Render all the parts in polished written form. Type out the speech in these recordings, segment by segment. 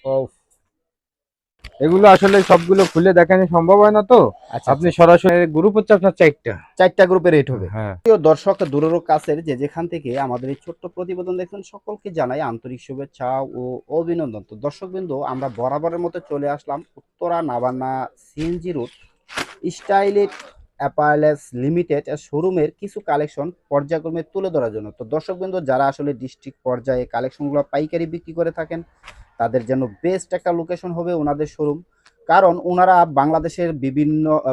ও, এগুলো আসলে সবগুলো খুলে দেখানো সম্ভব হয় না তো। আচ্ছা আপনি আচ্ছা, সরাসরি গ্রুপ হচ্ছে আপনার 4টা। 4টা গ্রুপে রেট হবে। হ্যাঁ। প্রিয় দর্শক, দূরের ও কাছের যে যেখান থেকে আমাদের এই ছোট্ট প্রতিবেদন দেখুন, সকলকে জানাই আন্তরিক শুভেচ্ছা ও অভিনন্দন। তো দর্শকবৃন্দ, আমরা বরাবরের মতো চলে আসলাম উত্তরা নাবান্না সিএনজি রোড স্টাইলিট অ্যাপারেলস লিমিটেড শোরুমের কিছু কালেকশন পর্যায়ক্রমে তুলে ধরার জন্য। তো দর্শকবৃন্দ, যারা আসলে ডিস্ট্রিক্ট পর্যায়ে কালেকশনগুলো পাইকারি বিক্রি করে থাকেন, তাদের জন্য বেস্ট একটা লোকেশন হবে ওনাদের শোরুম। কারণ ওনারা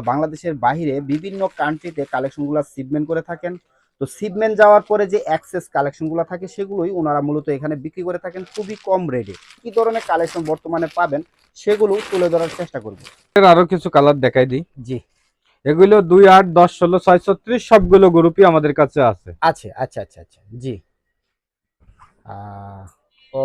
বাংলাদেশের বাইরে বিভিন্ন কান্ট্রিতে কালেকশনগুলো শিপমেন্ট করে থাকেন। তো শিপমেন্ট যাওয়ার পরে যে অ্যাক্সেস কালেকশনগুলো থাকে, সেগুলোই ওনারা মূলত এখানে বিক্রি করে থাকেন খুবই কম রেটে। কী ধরনের কালেকশন বর্তমানে পাবেন সেগুলো তুলে ধরার চেষ্টা করব। এর আরো কিছু কালার দেখাই দিই। জি, এগুলো 2, 8, 10, 16, 6, 36 সবগুলো গ্রুপই আমাদের কাছে আছে। আছে, আচ্ছা আচ্ছা আচ্ছা, জি। আহ, ও,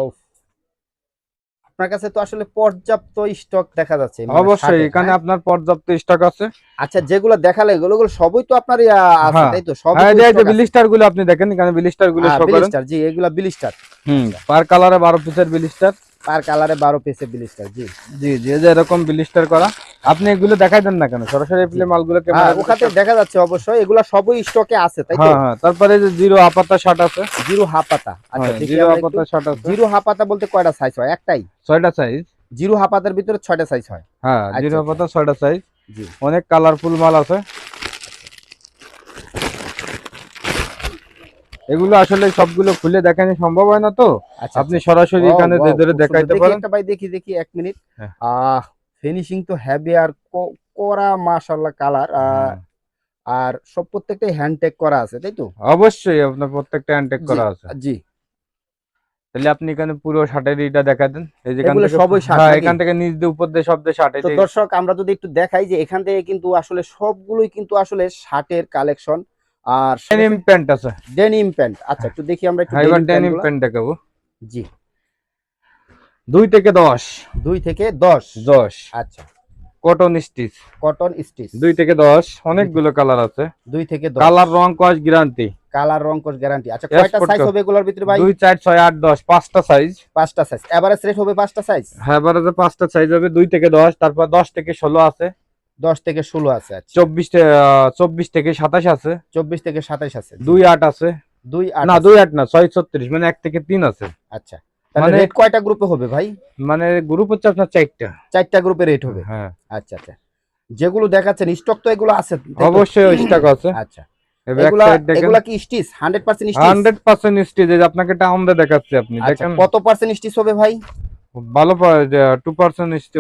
আপনার কাছে তো আসলে পর্যাপ্ত স্টক দেখা যাচ্ছে, মানে অবশ্যই শার্টের, এখানে হ্যাঁ। আপনার পর্যাপ্ত স্টক আছে। আচ্ছা, যেগুলো দেখালে এগুলো সবই তো আপনার আছে, হ্যাঁ, তাই তো? সবই হ্যাঁ, তো এই যে স্টক আছে। বিলিস্টার গুলো আপনি দেখেন, এখানে বিলিস্টার গুলো শো করেন। বিলিস্টার, জি, এগুলা বিলিস্টার। আচ্ছা, পার কালারে 12 পিসের বিলিস্টার। পার কালারে 12 পিসের বিলিস্টার, জি। জি জি, এই যে এরকম বিলিস্টার করা। আপনি এগুলো দেখাই দেন না কেন, সরাসরি জি, প্লে মালগুলো হ্যাঁ, ক্যামেরা ওখানে দেখা যাচ্ছে অবশ্যই এগুলা সবই স্টকে আছে, তাই তো? হ্যাঁ হ্যাঁ, তারপরে যে জিরো আপাতা শার্ট আছে। জিরো হাপাতা, আচ্ছা, হ্যাঁ, দেখি জিরো আমরা একটু। আপাতা শার্ট আছে। জিরো হাপাতা বলতে কয়টা সাইজ হয়? একটাই? 6টা সাইজ। জিরো হাপাতার ভিতরে 6টা সাইজ হয়? হ্যাঁ, জিরো আচ্ছা আচ্ছা, আপাতা 6টা সাইজ। জি। অনেক কালারফুল মাল আছে। এগুলো আসলে সবগুলো খুলে দেখানো সম্ভব হয় না তো। আচ্ছা আপনি আচ্ছা, সরাসরি ওয়াও এখানে ওয়াও, ধরে খুব সুন্দর। দেখাইতে দেখি পারেন। একটা ভাই, দেখি দেখি, 1 মিনিট। হ্যাঁ। ফিনিশিং তো হ্যাভি আর কড়া, মাশাআল্লাহ কালার। হুম। আর সব প্রত্যেকটাই হ্যান্ড টেক করা আছে, তাই তো? অবশ্যই আপনার প্রত্যেকটা অ্যান্টেক জি, করা আছে। জি। তাহলে আপনি এখানে পুরো শার্টের ইটা দেখা দেন, এই যেখান এগুলো থেকে। সবই শার্ট হ্যাঁ, নাকি? এখান থেকে নিচ দিয়ে উপর দিয়ে শব্দ শার্ট, এই তো যে। দর্শক, আমরা যদি একটু দেখাই যে এখান থেকে কিন্তু আসলে সবগুলোই কিন্তু আসলে শার্টের কালেকশন। আর সাথে ডেনিম প্যান্ট আছে। ডেনিম প্যান্ট, আচ্ছা, একটু দেখি আমরা একটু হ্যাঁ, এবার ডেনিম প্যান্ট ডেনিম গুলা। প্যান্ট দেখাবো। জি, 2 থেকে 10। 2 থেকে 10। 10 আচ্ছা, কটন স্টিচ। Cotton stitch. 2 থেকে 10 2 অনেকগুলো কালার আছে। 2 থেকে 10। কালার রং কস গ্যারান্টি। কালার, রং, কোর্স গ্যারান্টি। আচ্ছা, কয়টা এক্সপোর্ট সাইজ হবে এগুলোর ভিতরে ভাই? 2, 4, 6, 8, 10 5টা সাইজ। 5টা সাইজ, এভারেজ রেট হবে 5টা সাইজ। হ্যাঁ, এবারে 5টা সাইজ হবে 2 থেকে 10, তারপর 10 থেকে 16 আছে। 10 থেকে 16 আছে, আচ্ছা। 24 থেকে 27 আছে। 24 থেকে 27 আছে, জি। 2, 8 আছে। 2, 8 না, আছে। 2, 8 না, 6, 36 মানে 1 থেকে 3 আছে। আচ্ছা, তাহলে মানে রেট কয়টা গ্রুপে হবে ভাই? মানে গ্রুপ হচ্ছে আপনার 4টা। 4টা গ্রুপে রেট হবে। হ্যাঁ, আচ্ছা আচ্ছা, যেগুলো দেখাচ্ছেন স্টক তো এগুলো আছে, তাই তো? অবশ্যই স্টক আছে। আচ্ছা, ব্যাক এগুলা সাইড দেখেন। এগুলা কি স্টিচ? 100% স্টিচ? 100% স্টিচ। আপনাকে টাউন দিয়ে দেখাচ্ছি, আপনি আচ্ছা, দেখেন। কত পার্সেন্ট স্টিচ হবে ভাই? ভালো পাওয়া যায় 2% স্টিচ।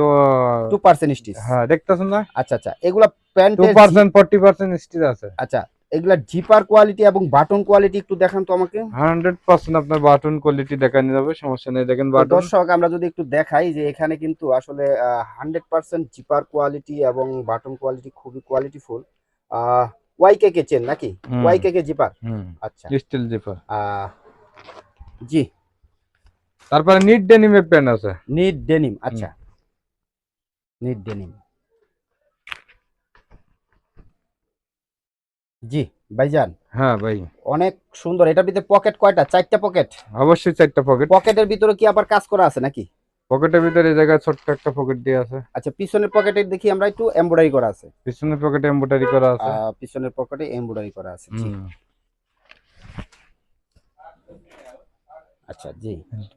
2% স্টিচ। হ্যাঁ, দেখতেছেন না। আচ্ছা আচ্ছা, এগুলা প্যান্টের 2% 40% স্টিচ আছে। আচ্ছা, এগুলা জিপার কোয়ালিটি এবং বাটন কোয়ালিটি একটু দেখান তো আমাকে। 100% আপনার বাটন কোয়ালিটি দেখানো যাবে, সমস্যা নেই। দেখেন তো বাটন। দর্শক, আমরা যদি একটু দেখাই যে এখানে কিন্তু আসলে 100% জিপার কোয়ালিটি এবং বাটন কোয়ালিটি খুবই কোয়ালিটিফুল। ওয়াইকে কে চেন নাকি? হুম। ওয়াইকে কে জিপার। হুম। আচ্ছা, স্টিল জিপার। জি। তারপরে নিট ডেনিমের প্যান্ট আছে। নিট ডেনিম, হুম। আচ্ছা, নিট ডেনিম, জি। ভাইজান, হ্যাঁ ভাই। অনেক সুন্দর। এটার ভিতরে পকেট কয়টা? 4টা পকেট? অবশ্যই 4টা পকেট। পকেটের ভিতরে কি আবার কাজ করা আছে নাকি? পকেটের ভিতরে এই জায়গায় ছোট্ট একটা পকেট দিয়ে আছে। আচ্ছা, পিছনের পকেটে দেখি আমরা একটু এমব্রয়ডারি করা আছে। পিছনের পকেটে এমব্রয়ডারি করা আছে। পিছনের পকেটে এমব্রয়ডারি করা আছে, জি। হুম। আচ্ছা, জি,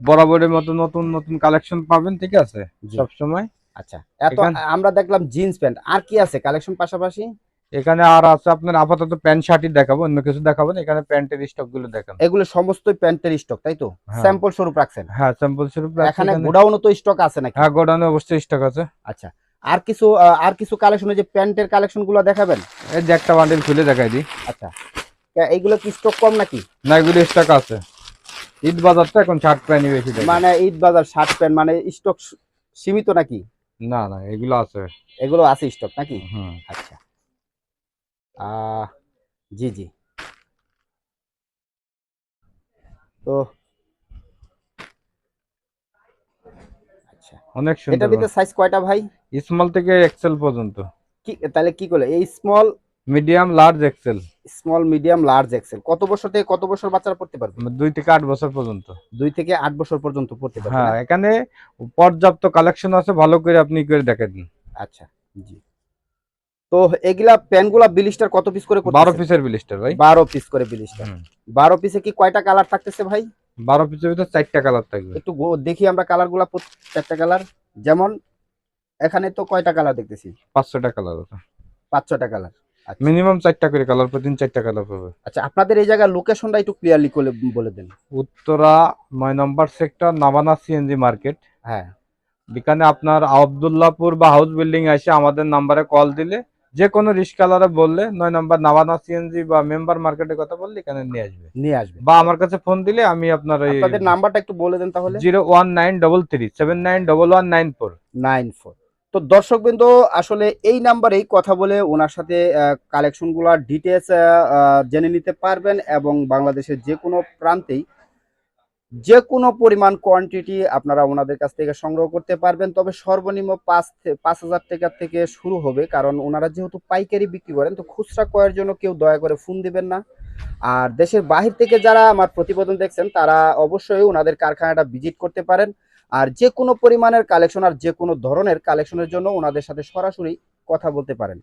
বরাবরের মতো নতুন নতুন কালেকশন পাবেন, ঠিক আছে, জি। সব সময়। আচ্ছা, এত এখান আমরা দেখলাম জিন্স প্যান্ট, আর কি আছে কালেকশন পাশাপাশি? এখানে আর আছে আপনার, আপাতত প্যান্ট শার্টই দেখাবো, অন্য কিছু দেখাবো না। এখানে প্যান্টের স্টক গুলো দেখেন। এগুলো সমস্তই প্যান্টের স্টক, তাই তো? হ্যাঁ। স্যাম্পল স্বরূপ রাখছেন? হ্যাঁ, স্যাম্পল স্বরূপ রাখছি এখানে এখানে। গোডাউনও তো স্টক আছে নাকি? হ্যাঁ, গোডাউনে অবশ্যই স্টক আছে। আচ্ছা, আর কিছু কালেকশনে যে প্যান্টের কালেকশন গুলো দেখাবেন? এই যে একটা বান্ডিল খুলে দেখাই দিই। আচ্ছা, এইগুলো কি স্টক কম নাকি? না, এগুলো স্টক আছে। ঈদ বাজার তো, এখন শার্ট প্যান্টই বেশি দেখে। মানে ঈদ বাজার শার্ট প্যান্ট, মানে স্টক সীমিত নাকি? না না, এগুলো আছে। এগুলো আছে স্টক নাকি? হুম। আচ্ছা, আহ জি জি। তো আচ্ছা, অনেক এটার সুন্দর। ভিতরে সাইজ কয়টা ভাই? স্মল থেকে এক্সেল পর্যন্ত। কি তাহলে কি করলে এই small medium, large, XL. Small, medium, large, XL. কত বছর থেকে কত বছর বাচ্চারা পড়তে পারবে? 2 থেকে 8 বছর পর্যন্ত। 2 থেকে 8 বছর পর্যন্ত পড়তে পারবে হ্যাঁ, না? এখানে পর্যাপ্ত কালেকশন আছে, ভালো করে আপনি করে দেখেন। আচ্ছা, জি। তো এগুলা প্যান্টগুলা ব্লিস্টার কত পিস করে 12 করতেছেন? পিসের ব্লিস্টার ভাই। 12 পিস করে ব্লিস্টার। হুম। 12 পিসে কি কয়টা কালার থাকতেছে ভাই? 12 পিসের ভিতর 4টা কালার থাকবে। একটু দেখি আমরা কালারগুলা, 4টা কালার। যেমন এখানে তো কয়টা কালার দেখতেছি? 5-6টা কালার আছে। 5-6টা কালার। আচ্ছা। মিনিমাম 4টা করে কালার, প্রতিদিন 4টা কালার পাবে। আচ্ছা, আপনাদের এই জায়গার লোকেশনটা একটু ক্লিয়ারলি করে বলে দেন। উত্তরা 9 নম্বর সেক্টর, নাভানা সিএনজি মার্কেট। হ্যাঁ। এখানে আপনার আব্দুল্লাহপুর বা হাউস বিল্ডিং এসে আমাদের নাম্বারে কল দিলে, যে কোনো রিস্কালারে বললে 9 নম্বর নাভানা সিএনজি বা মেম্বার মার্কেটের কথা বললে এখানে নিয়ে আসবে। নিয়ে আসবে। বা আমার কাছে ফোন দিলে আমি আপনার এই আপনাদের নাম্বারটা একটু বলে দেন তাহলে। 01933 791194। 94। তো দর্শকবৃন্দ, আসলে এই নাম্বারেই কথা বলে ওনার সাথে কালেকশনগুলোর ডিটেলস জেনে নিতে পারবেন, এবং বাংলাদেশের যে কোনো প্রান্তেই যে কোনো পরিমাণ কোয়ান্টিটি আপনারা ওনাদের কাছ থেকে সংগ্রহ করতে পারবেন। তবে সর্বনিম্ন 5,000 টাকা থেকে শুরু হবে, কারণ ওনারা যেহেতু পাইকারি বিক্রি করেন, তো খুচরা ক্রয়ের জন্য কেউ দয়া করে ফোন দিবেন না। আর দেশের বাহির থেকে যারা আমার প্রতিবেদন দেখছেন, তারা অবশ্যই ওনাদের কারখানাটা ভিজিট করতে পারেন। আর যে কোনো পরিমাণের কালেকশন আর যে কোনো ধরনের কালেকশনের জন্য ওনাদের সাথে সরাসরি কথা বলতে পারেন।